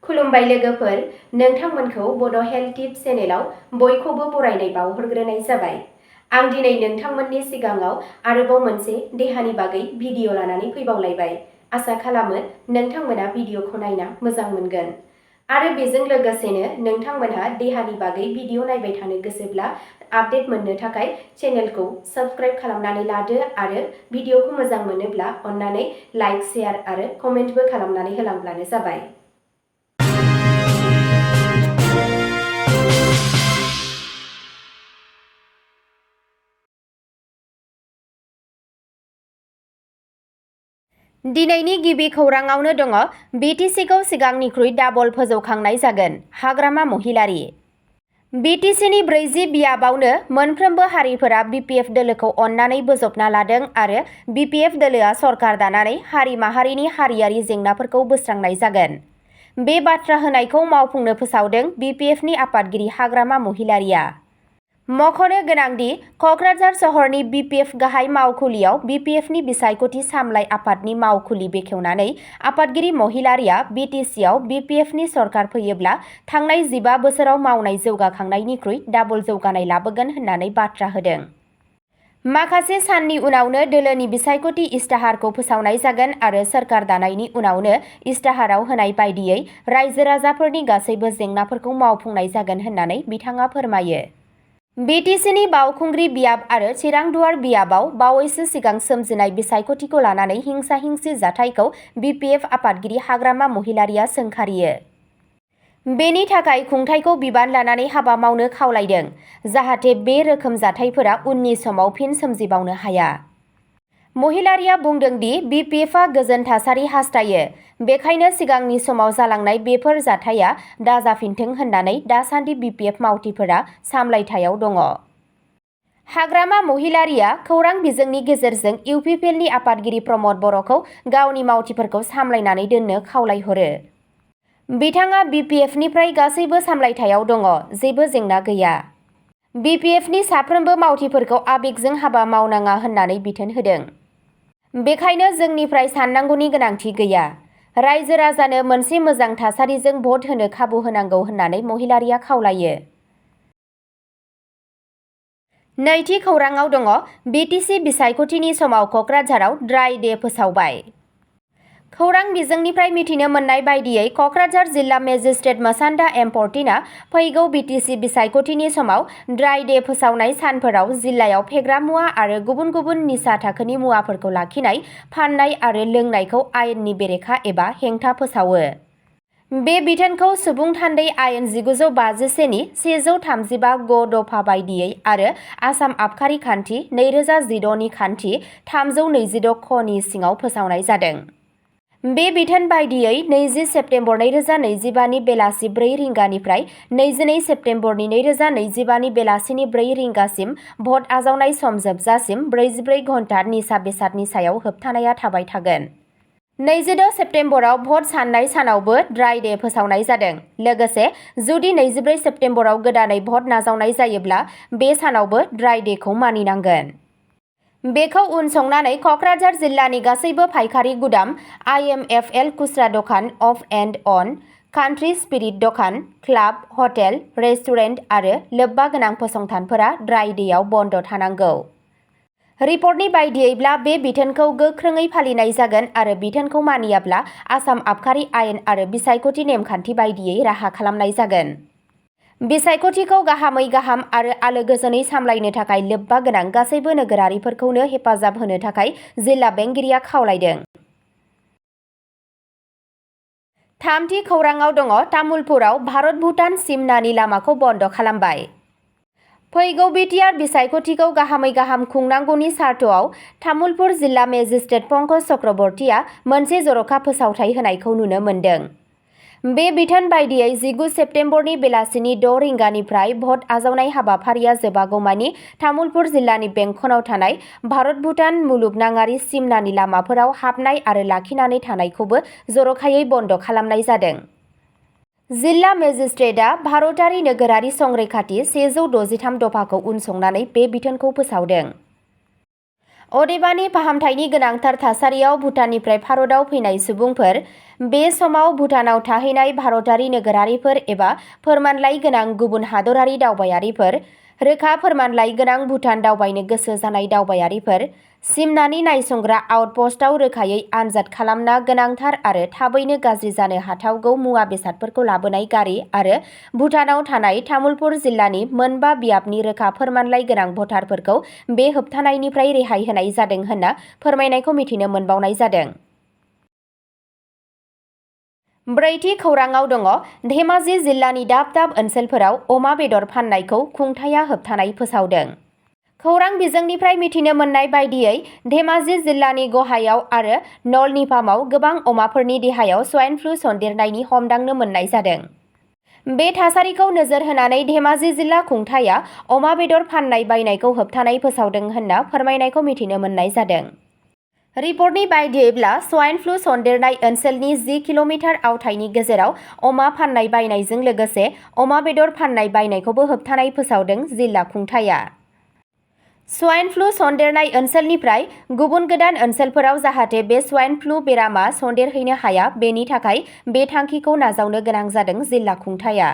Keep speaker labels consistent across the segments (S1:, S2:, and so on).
S1: खुलुमबाय लोगोफोर, नोंथांमोनखौ बड' हेल्थ टिप्स चेनेलाव बयखौबो बरायनाय बावहरग्रोनाय जाबाय। आं दिनै नोंथांमोननि सिगाङाव आरोबाव मोनसे देहानि बागै भिडिअ लानानै फैबावलायबाय। आसा खालामो नोंथांमोना भिडिअखौ नायना मोजां मोनगोन। आरो बेजों लोगोसेनो नोंथांमोनहा देहानि बागै भिडिअ नायबाय थानो गोसोब्ला आपडेट मोननो थाखाय चेनेलखौ साबस्क्राइब खालामनानै लादो आरो भिडिअखौ मोजां मोनोब्ला अन्नानै लाइक, शेयार आरो कमेन्टबो खालामनानै होलांब्लानो जाबाय। दिनैनि गिबि खौराङावनो दङ बिटिसिखौ सिगांनिख्रुइ डाबल फोजौखांनाय जागोन। हाग्रामा महिलारि बिटिसिनि 40 बियाबावनो मोनफ्रोमबो हारिफोरा बिपिएफ दोलोखौ अननानै बोजबना लादों आरो बिपिएफ दोलोआ सरकार दानानै हारि माहारिनि हारियारि जेंनाफोरखौ बोस्रांनाय जागोन। बे बाथ्रा होनायखौ मावफुंनो फोसावदों बिपिएफनि आफादगिरि हाग्रामा महिलारिया। मख'नो गोनांदि क'क्राझार सहरनि बिपिएफ गाहाय मावखुलियाव बिपिएफनि बिसायख'थि सामलाय आफादनि मावखुलि बेखेवनानै आफादगिरि महिलारिया बिटिसिआव बिपिएफनि सरकार फैयोब्ला थांनाय 15 बोसोराव मावनाय जौगाखांनायनिख्रुइ डाबल जौगानाय लाबोगोन होननानै बाथ्रा होदों। माखासे साननि उनावनो दोलोनि बिसायख'थि इस्ताहारखौ फोसावनाय जागोन आरो सोरखार दानायनि उनावनो इस्ताहाराव होनाय बायदियै रायजो राजाफोरनि गासैबो जेंनाफोरखौ मावफुंनाय जागोन होननानै बिथाङा फोरमायो। बिटिसिनि बावखुंग्रि बियाब आरो चिरांदुवार बियाबाव बावैसो सिगां सोमजिनाय बिसायख'थिखौ लानानै हिंसा-हिंसि जाथायखौ बिपिएफ आफादगिरि हाग्रामा महिलारिया सोंखारियो। बेनि थाखाय खुंथायखौ बिबान लानानै हाबा मावनो खावलायदों, जाहाथे बे रोखोम जाथायफोरा उननि समाव फिन सोमजिबावनो हाया। महिलारिया बुंदों दि बिपिएफआ गोजोन थासारि हास्थायो, बेखायनो सिगांनि समाव जालांनाय बेफोर जाथाया दाजाफिनथों होननानै दासान्दि बिपिएफ मावथिफोरा सामलायथायाव दङ। हाग्रामा महिलारिया खौरां बिजोंनि गेजेरजों इउपिपिएलनि आफादगिरि प्रमद बर'खौ गावनि मावथिफोरखौ सामलायनानै दोननो खावलायहरो। बिथाङा बिपिएफनिफ्राय गासैबो सामलायथायाव दङ, जेबो जेंना गैया। बिपिएफनि साफ्रोमबो मावथिफोरखौ आबेगजों हाबा मावनाङा होननानै बिथोन होदों। बेखायनो जोंनिफ्राय साननांगौनि गोनांथि गैया। रायजो राजानो मोनसे मोजां थासारिजों भट होनो खाबु होनांगौ होननानै महिलारिया खावलायो। नैथि खौराङाव दङ बिटिसि बिसायख'थिनि समाव क'क्राझाराव ड्राइ डे फोसावबाय। खौरां बिजोंनिफ्राय मिथिनो मोननाय बायदियै क'क्राझार जिल्ला मेजिस्ट्रेट मसान्दा एम. पर्टिना फैगौ बिटिसि बिसायख'थिनि समाव ड्राइ डे फोसावनाय सानफोराव जिल्लायाव फेग्रा मुवा आरो गुबुन गुबुन निसा थाखोनि मुवाफोरखौ लाखिनाय, फाननाय आरो लोंनायखौ आयेननि बेरेखा एबा हेंथा फोसावो। बे बिथोनखौ सुबुं थान्दै आयेन 1951 नि 135 ग दफा बायदियै आरो आसाम आबखारि खान्थि 2016 नि खान्थि 326 ख नि सिङाव फोसावनाय जादों। बे बिथोन बायदियै 20 सेप्तेम्बर 2025 नि बेलासि 4 रिंगानिफ्राय 22 सेप्तेम्बर 2025 नि बेलासिनि 4 रिंगासिम भट आजावनाय सम जोबजासिम 44 घन्टा निसा बेसादनि सायाव होबथानाया थाबाय थागोन। 26 सेप्तेम्बराव भट साननाय सानावबो ड्राइ डे फोसावनाय जादों। लोगोसे जुदि 24 सेप्तेम्बराव गोदानै भट नाजावनाय जायोब्ला बे सानावबो ड्राइ डेखौ मानिनांगोन। बेखौ उनसंनानै क'क्राझार जिल्लानि गासैबो फायखारि गुदाम, आइएमएफएल खुस्रा दखान off and on, country spirit दखान, क्लाब, हटेल, रेस्टुरेन्ट आरो लोब्बा गोनां फसंथानफोरा ड्राइ डेआव बन्द थानांगौ। रिपर्टनि बायदियैब्ला बे बिथोनखौ गोख्रोङै फालिनाय जागोन आरो बिथोनखौ मानियाब्ला आसाम आबखारि आयेन आरो बिसायख'थि नेमखान्थि बायदियै राहा खालामनाय जागोन। बिसायख'थिखौ गाहामै गाहाम आरो आलो गोजोनै सामलायनो थाखाय लोब्बा गोनां गासैबो नोगोरारिफोरखौनो हेफाजाब होनो थाखाय जिल्ला बेंगिरिया खावलायदों। थामथि खौराङाव दङ तामुलपुराव भारत-भुटान सिमनानि लामाखौ बन्द खालामबाय। फैगौ बिटिआर बिसायख'थिखौ गाहामै गाहाम खुंनांगौनि सार्थआव तामुलपुर जिल्ला मेजिस्ट्रेट पंकज चक्रबर्तीया मोनसे जर'खा फोसावथाय होनायखौ नुनो मोन्दों। बे बिथोन बायदियै 19 सेप्तेम्बरनि बेलासिनि 6 रिंगानिफ्राय भट आजावनाय हाबाफारिया जोबागौमानि तामुलपुर जिल्लानि बेंखनाव थानाय भारत-भुटान मुलुगनाङारि सिमनानि लामाफोराव हाबनाय आरो लाखिनानै थानायखौबो जर'खायै बन्द खालामनाय जादों। जिल्ला मेजिस्ट्रेटआ भारतारि नोगोरारि संरैखाथि 163 दफाखौ उनसंनानै बे बिथोनखौ फोसावदों। अदेबानि फाहामथायनि गोनांथार थासारियाव भुटाननिफ्राय भारतआव फैनाय सुबुंफोर, बे समाव भुटानाव थाहैनाय भारतारि नोगोरारिफोर एबा फोरमानलाइ गोनां गुबुन हादरारि दावबायारिफोर, रोखा फोरमानलाइ गोनां भुटान दावबायनो गोसो जानाय दावबायारिफोर, सिमनानि नायसंग्रा आउटपस्टआव रोखायै आनजाद खालामना गोनांथार आरो थाबैनो गाज्रि जानो हाथावगौ मुवा बेसादफोरखौ लाबोनाय गारि आरो भुटानाव थानाय तामुलपुर जिल्लानि मोनबा बियाबनि रोखा फोरमानलाइ गोनां भटारफोरखौ बे होबथानायनिफ्राय रेहाय होनाय जादों होनना फोरमायनायखौ मिथिनो मोनबावनाय जादों। ब्रैथि खौराङाव दङ धेमाजि जिल्लानि दाब दाब ओनसोलफोराव अमा बेदर फाननायखौ खुंथाया होबथानाय फोसावदों। खौरां बिजोंनिफ्राय मिथिनो मोननाय बायदियै धेमाजि जिल्लानि गहायाव आरो नलनिपामाव गोबां अमाफोरनि देहायाव स्वाइन फ्लु सन्देरनायनि हमदांनो मोननाय जादों। बे थासारिखौ नोजोर होनानै धेमाजि जिल्ला खुंथाया अमा बेदर फाननाय बायनायखौ होबथानाय फोसावदों होनना फोरमायनायखौ मिथिनो मोननाय जादों। रिपर्टनि बायदियैब्ला स्वाइन फ्लु सन्देरनाय ओनसोलनि 10 किल'मिटार आवथायनि गेजेराव अमा फाननाय बायनायजों लोगोसे अमा बेदर फाननाय बायनायखौबो होबथानाय फोसावदों जिल्ला खुंथाया। स्वाइन फ्लु सन्देरनाय ओनसोलनिफ्राय गुबुन गोदान ओनसोलफोराव जाहाथे बे स्वाइन फ्लु बेरामा सन्देरहैनो हाया बेनि थाखाय बे थांखिखौ नाजावनो गोनां जादों जिल्ला खुंथाया।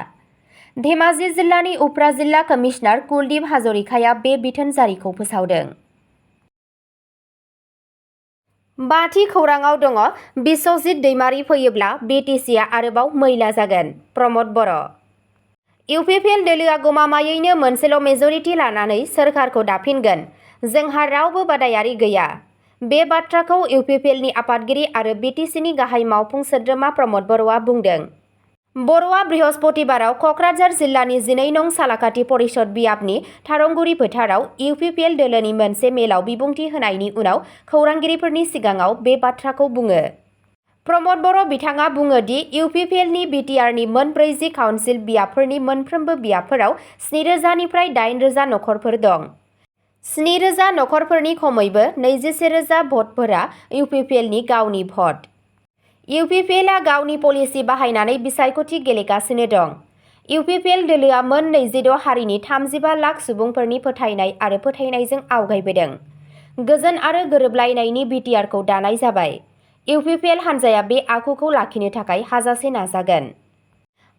S1: धेमाजि जिल्लानि उफ्रा जिल्ला कमिशनार कुलदीप हाजरिकाया बे बिथोन जारिखौ फोसावदों। बाथि खौराङाव दङ बिश्वजित दैमारी फैयोब्ला बिटिसिआ आरोबाव मैला जागोन। प्रमद बर'। इउपिपिएल दोलोआ गमामायैनो मोनसेल' मेजरिटि लानानै सोरखारखौ दाफिनगोन। जोंहा रावबो बादायारि गैया। बे बाथ्राखौ इउपिपिएलनि आफादगिरि आरो बिटिसिनि गाहाय मावफुं सोद्रोमा प्रमद बर'आ बुंदों। बर'आ बृहस्पतिबाराव कक्राझार जिल्लानि 12 नं सालाकाथि परिषद बियाबनि थारंगुरि फोथाराव इउपिपिएल दोलोनि मोनसे मेलाव बिबुंथि होनायनि उनाव खौरांगिरिफोरनि सिगाङाव बे बाथ्राखौ बुङो। प्रमद बर' बिथाङा बुङो दि इउपिपिएलनि बिटिआरनि मोन 40 काउन्सिल बियाबफोरनि मोनफ्रोमबो बियाबफोराव 7,000 निफ्राय 8,000 नखरफोर दं। 7,000 नखरफोरनि खमैबो 21,000 भटफोरा इउपिपिएलनि गावनि भट। इउपिपिएलआ गावनि पलिसि बाहायनानै बिसायख'थि गेलेगासिनो दं। इउपिपिएल दोलोआ मोन 26 हारिनि 35 लाख सुबुंफोरनि फोथायनाय आरो फोथायनायजों आवगायबोदों। गोजोन आरो गोरोबलायनायनि बिटिआरखौ दानाय जाबाय। इउपिपिएल हान्जाया बे आखुखौ लाखिनो थाखाय हाजासे नाजागोन।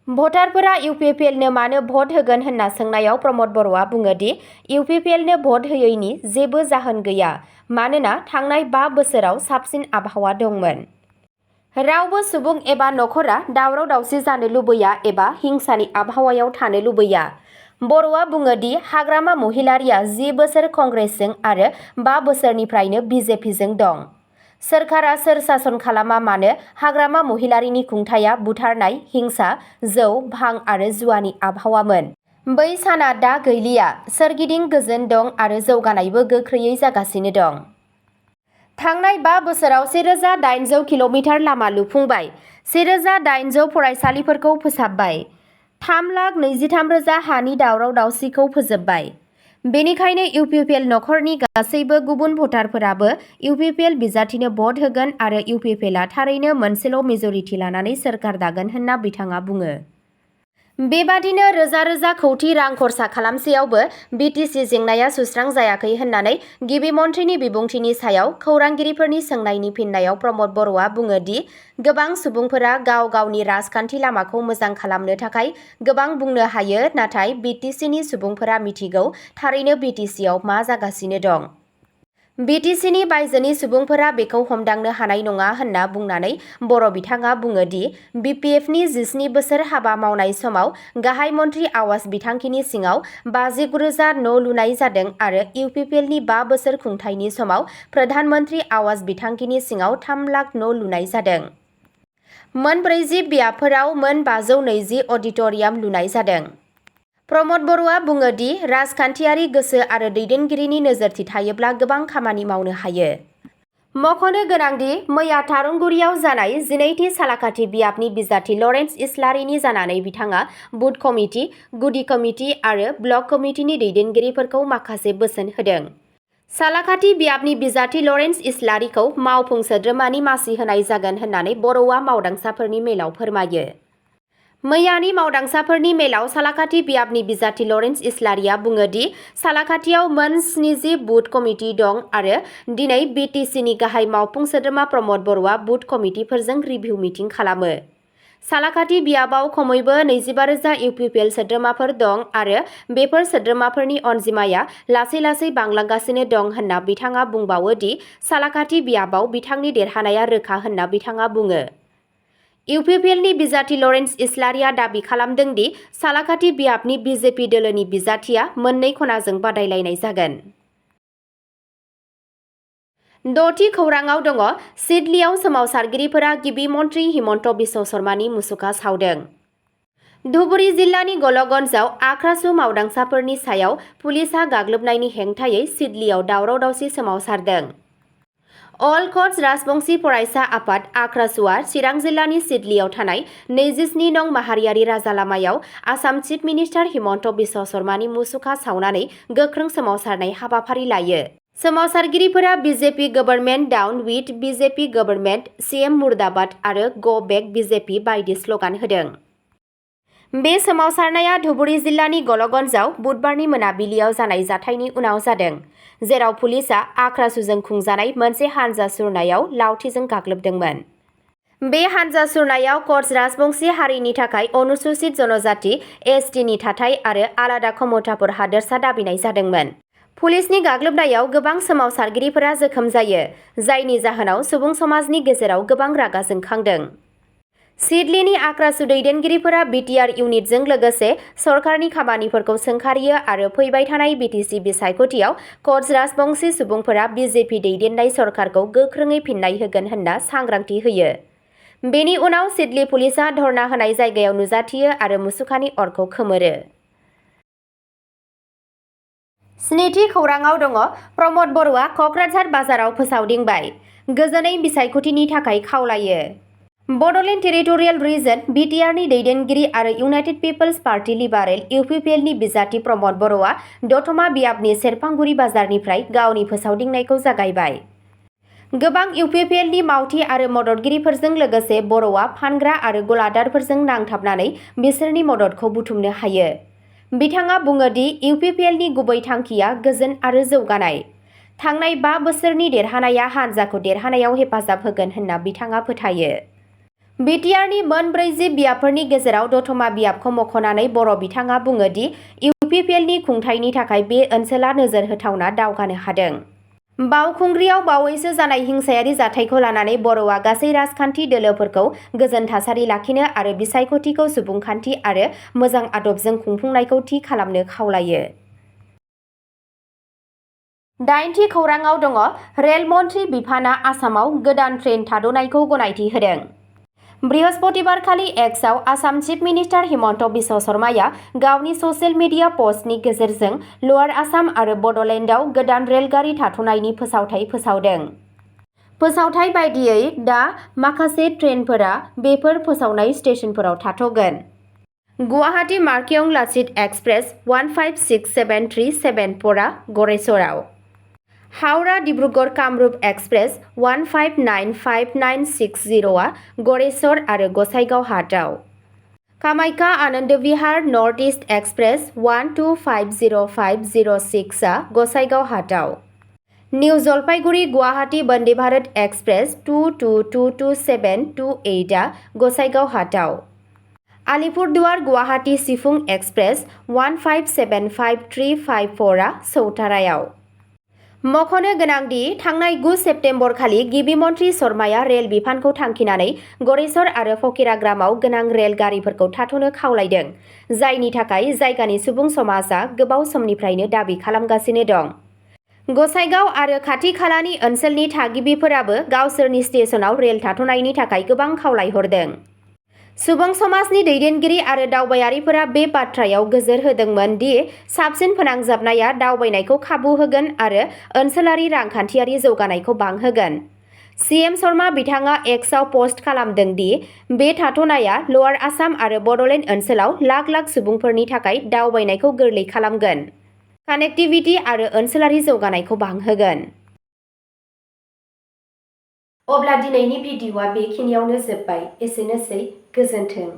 S1: भटारफोरा इउपिपिएलनो मानो भट होगोन होनना सोंनायाव प्रमद बर'आ बुङो दि इउपिपिएलनो भट होयैनि जेबो जाहोन गैया मानोना थांनाय 5 बोसोराव साबसिन आबहावा दंमोन। रावबो सुबुं एबा नखरा दावराव दावसि जानो लुबैया एबा हिंसानि आबहावायाव थानो लुबैया। बर'आ बुङो दि हाग्रामा महिलारिया 10 बोसोर कंग्रेसजों आरो 5 बोसोरनिफ्रायनो बिजेपिजों दं। सोरखारा सोर सासन खालामा मानो हाग्रामा महिलारिनि खुंथाया बुथारनाय, हिंसा, जौ, भां आरो जुवानि आबहावामोन। बै साना दा गैलिया। सोरगिदिं गोजोन दं आरो जौगानायबो गोख्रैयै जागासिनो दं। थांनाय 5 बोसोराव 1,800 किल'मिटार लामा लुफुंबाय। 1,800 फरायसालिफोरखौ फोसाबबाय। 3,23,000 हानि दावराव दावसिखौ फोजोबबाय। बेनिखायनो इउपिपिएल नखरनि गासैबो गुबुन भटारफोराबो इउपिपिएल बिजाथिनो भट होगोन आरो इउपिपिएलआ थारैनो मोनसेल' मेजरिटि लानानै सोरखार दागोन होनना बिथाङा बुङो। बेबादिनो रोजा रोजा कौटि रां खरसा खालामसेयावबो बिटिसि जेंनाया सुस्रांजायाखै होननानै गिबि मन्थ्रिनि बिबुंथिनि सायाव खौरांगिरिफोरनि सोंनायनि फिननायाव प्रमद बर'आ बुङो दि गोबां सुबुंफोरा गाव गावनि राजखान्थि लामाखौ मोजां खालामनो थाखाय गोबां बुंनो हायो नाथाय बिटिसिनि सुबुंफोरा मिथिगौ थारैनो बिटिसिआव मा जागासिनो दं। बिटिसिनि बायजोनि सुबुंफोरा बेखौ हमदांनो हानाय नङा होनना बुंनानै बर' बिथाङा बुङो दि बिपिएफनि 17 बोसोर हाबा मावनाय समाव गाहाय मन्थ्रि आवास बिथांखिनि सिङाव 59,000 न' लुनाय जादों आरो इउपिपिएलनि 5 बोसोर खुंथायनि समाव प्रधान मन्त्रि आवास बिथांखिनि सिङाव 3 लाख न' लुनाय जादों। मोन 40 बियाबफोराव मोन 520 अडिट'रियाम लुनाय जादों। प्रमद बर'आ बुङो दि राजखान्थियारि गोसो आरो दैदेनगिरिनि नोजोरथि थायोब्ला गोबां खामानि मावनो हायो। मख'नो गोनांदि मैया थारंगुरियाव जानाय 12थि सालाकाथि बियाबनि बिजाथि लरेन्स इस्लारिनि जानानै बिथाङा बुथ कमिटि, गुदि कमिटि आरो ब्लक कमिटिनि दैदेनगिरिफोरखौ माखासे बोसोन होदों। सालाकाथि बियाबनि बिजाथि लरेन्स इस्लारिखौ मावफुं सोद्रोमानि मासि होनाय जागोन होननानै बर'आ मावदांसाफोरनि मेलाव फोरमायो। मैयानि मावदांसाफोरनि मेलाव सालाकाथि बियाबनि बिजाथि लरेन्स इस्लारिया बुङो दि सालाकाथियाव मोन 70 बुथ कमिटि दं आरो दिनै बिटिसिनि गाहाय मावफुं सोद्रोमा प्रमद बर'आ बुथ कमिटिफोरजों रिभिउ मिटिं खालामो। सालाकाथि बियाबाव खमैबो 25,000 इउपिपिएल सोद्रोमाफोर दं आरो बेफोर सोद्रोमाफोरनि अनजिमाया लासै लासै बांलांगासिनो दं होनना बिथाङा बुंबावो दि सालाकाथि बियाबाव बिथांनि देरहानाया रोखा होनना बिथाङा बुङो। इउपिपिएलनि बिजाथि लरेन्स इस्लारिया दाबि खालामदों दि सालाकाथि बियाबनि बिजेपि दोलोनि बिजाथिया मोननै खनाजों बादायलायनाय जागोन। द'थि खौराङाव दङ सिडलीआव सोमावसारगिरिफोरा गिबि मन्थ्रि हिमन्त बिश्व शर्मानि मुसुखा सावदों। धुबुरी जिल्लानि गल'गन्जआव आख्रासु मावदांसाफोरनि सायाव पुलिसआ गाग्लोबनायनि हेंथायै सिडलीआव दावराव-दावसि सोमावसारदों। अल क'ट्स राजबंशी फरायसा आफाद आख्रासुआ चिरां जिल्लानि सिडलीआव थानाय 27 नं माहारियारि राजा लामायाव आसाम चिफ मिनिस्टार हिमन्त बिश्व शर्मानि मुसुखा सावनानै गोख्रों सोमावसारनाय हाबाफारि लायो। सोमावसारगिरिफोरा BJP government down with BJP government, CM मुर्दाबाद आरो गो बेक बिजेपि बायदि स्ल'गान होदों। बे सोमावसारनाया धुबुरी जिल्लानि गल'गन्जआव बुधबारनि मोनाबिलियाव जानाय जाथायनि उनाव जादों, जेराव पुलिसआ आख्रासुजों खुंजानाय मोनसे हानजा सुरनायाव लावथिजों गाग्लोबदोंमोन। बे हानजा सुरनायाव क'ट्स राजबंशी हारिनि थाखाय अनुसूचित जनजाति (एसटि) नि थाथाय आरो आलादा क्षमताफोर हादोरसा दाबिनाय जादोंमोन। पुलिसनि गाग्लोबनायाव गोबां सोमावसारगिरिफोरा जोखोम जायो, जायनि जाहोनाव सुबुं समाजनि गेजेराव गोबां रागा जोंखांदों। सिडलीनि आख्रासु दैदेनगिरिफोरा बिटिआर इउनिटजों लोगोसे सरकारनि खामानिफोरखौ सोंखारियो आरो फैबाय थानाय बिटिसि बिसायख'थियाव क'ट्स राजबंशी सुबुंफोरा बिजेपि दैदेननाय सरकारखौ गोख्रोङै फिन्नाय होगोन होनना सांग्रांथि होयो। बेनि उनाव सिडली पुलिसआ धर्ना होनाय जायगायाव नुजाथियो आरो मुसुखानि अरखौ खोमोरो। स्निथि खौराङाव दङ प्रमद बर'आ क'क्राझार बाजाराव फोसावदिंबाय, गोजोनै बिसायख'थिनि थाखाय खावलायो। बड'लेण्ड टेरिटरियेल रिजन (बिटिआरनि दैदेनगिरि आरो इउनाइटेड पिपल्स पार्टी लिबारेल (इउपिपिएल)नि बिजाथि प्रमद बर'आ दतमा बियाबनि सेरफांगुरि बाजारनिफ्राय गावनि फोसावदिंनायखौ जागायबाय। गोबां इउपिपिएलनि मावथि आरो मददगिरिफोरजों लोगोसे बर'आ फानग्रा आरो गलादारफोरजों नांथाबनानै बिसोरनि मददखौ बुथुमनो हायो। बिथाङा बुङो दि इउपिपिएलनि गुबै थांखिया गोजोन आरो जौगानाय। थांनाय 5 बोसोरनि देरहानाया हानजाखौ देरहानायाव हेफाजाब होगोन होनना बिथाङा फोथायो। बिटिआरनि मोन 40 बियाबफोरनि गेजेराव दतमा बियाबखौ मख'नानै बर' बिथाङा बुङो दि इउपिपिएलनि खुंथायनि थाखाय बे ओनसोला नोजोर होथावना दावगानो हादों। बावखुंग्रियाव बावैसो जानाय हिंसायारि जाथायखौ लानानै बर'आ गासै राजखान्थि दोलोफोरखौ गोजोन थासारि लाखिनो आरो बिसायख'थिखौ सुबुंखान्थि आरो मोजां आदबजों खुंफुंनायखौ थि खालामनो खावलायो। 8थि खौराङाव दङ रेल मन्थ्रि बिफानआ आसामाव गोदान ट्रेन थाद'नायखौ गनायथि होदों। बृहस्पतिबारखालि एक्सआव आसाम चिफ मिनिस्टार हिमन्त बिश्व शर्माया गावनि ससियेल मिडिया पस्टनि गेजेरजों लवार आसाम आरो बड'लेण्डआव गोदान रेलगारि थाथ'नायनि फोसावथाय फोसावदों। फोसावथाय बायदियै दा माखासे ट्रेनफोरा बेफोर फोसावनाय स्टेशनफोराव थाथ'गोन। गुवाहाटी मार्केयं लाचित एक्सप्रेस 1567-374 आ गरेसराव। हावड़ा डिब्रुगड़ कामरुप एक्सप्रेस 1595-960 आ गरेसर आरो Gossaigaon हाटआव। Kamakhya Anand Vihar north east express 1250-506 आ गसाइगाव हाटआव। निउ जलपाईगुड़ी गुवाहाटी वंदे भारत एक्सप्रेस 2227-28 आ गसाइगाव हाटआव। आलिपुरदुवार गुवाहाटी सिफुं एक्सप्रेस 1575-354 आ सौतारायाव। मख'नो गोनांदि थांनाय 9 सेप्तेम्बर खालि गिबि मन्थ्रि शर्माया रेल बिफानखौ थांखिनानै गरेसर आरो फकिराग्रामाव गोनां रेल गारिफोरखौ थाथ'नो खावलायदों, जायनि थाखाय जायगानि सुबुं समाजआ गोबाव समनिफ्रायनो दाबि खालामगासिनो दं। गसाइगाव आरो खाथि खालानि ओनसोलनि थागिबिफोराबो गावसोरनि स्टेशनाव रेल थाथ'नायनि थाखाय गोबां खावलायहरदों। सुबुं समाजनि दैदेनगिरि आरो दावबायारिफोरा बे बाथ्रायाव गोजोर होदोंमोन दि साबसिन फोनांजाबनाया दावबायनायखौ खाबु होगोन आरो ओनसोलारि रांखान्थियारि जौगानायखौ बांहोगोन। सीएम शर्मा बिथाङा एक्सआव पस्ट खालामदों दि बे थाथ'नाया लवार आसाम आरो बड'लेण्ड ओनसोलाव लाख लाख सुबुंफोरनि थाखाय दावबायनायखौ गोरलै खालामगोन, कानेक्टिभिटि आरो ओनसोलारि जौगानायखौ बांहोगोन। अब्ला दिनैनि भिडिअ'आ बेखिनियावनो जोबबाय। एसेनोसै, गोजोन्थों।